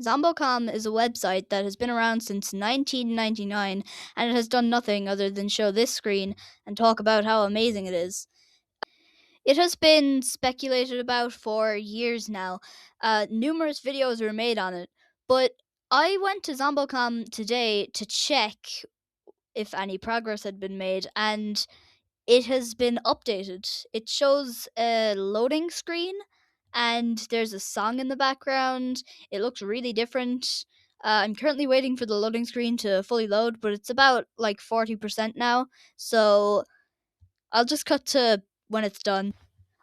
Zombo Com is a website that has been around since 1999 and it has done nothing other than show this screen and talk about how amazing it is. It has been speculated about for years now. Numerous videos were made on it, but I went to ZomboCom today to check if any progress had been made, and it has been updated. It shows a loading screen and there's a song in the background. It looks really different. I'm currently waiting for the loading screen to fully load, but it's about like 40% now. So I'll just cut to when it's done.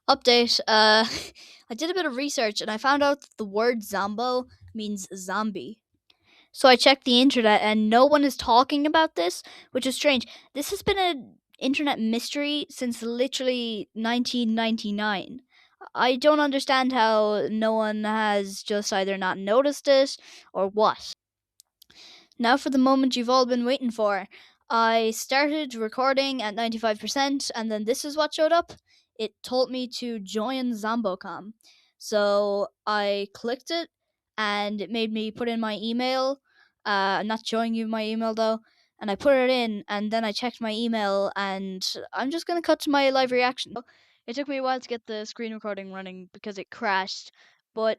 Update. I did a bit of research and I found out that the word zombo means zombie. So I checked the internet and no one is talking about this, which is strange. This has been an internet mystery since literally 1999. I don't understand how no one has just either not noticed it or what. Now for the moment you've all been waiting for. I started recording at 95%, and then this is what showed up. It told me to join Zombocom. So I clicked it, and it made me put in my email. I'm not showing you my email though. And I put it in, and then I checked my email, and I'm just going to cut to my live reaction. It took me a while to get the screen recording running because it crashed, but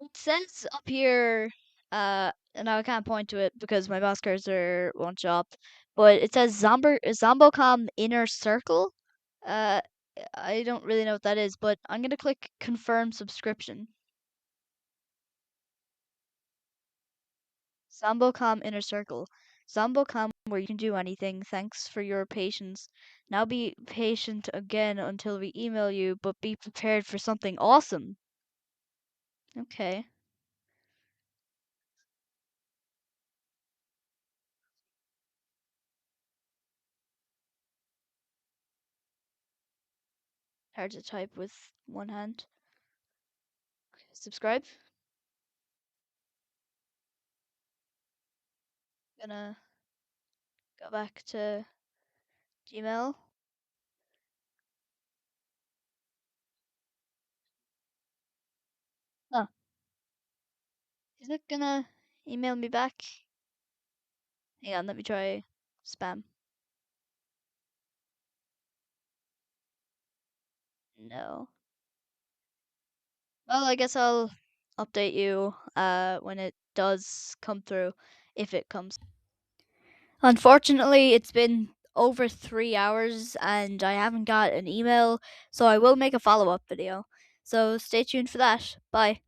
it says up here, and I can't point to it because my mouse cursor won't show up, but it says Zombocom Inner Circle. Uh, I don't really know what that is, but I'm gonna click confirm subscription. Zombocom Inner Circle. Zombocom where you can do anything. Thanks for your patience. Now be patient again until we email you, but be prepared for something awesome. Okay. Hard to type with one hand. Subscribe. Gonna go back to Gmail. Oh, is it gonna email me back? Hang on, let me try spam. No. Well, I guess I'll update you when it does come through, if it comes. Unfortunately, it's been over 3 hours and I haven't got an email, so I will make a follow-up video. So stay tuned for that. Bye.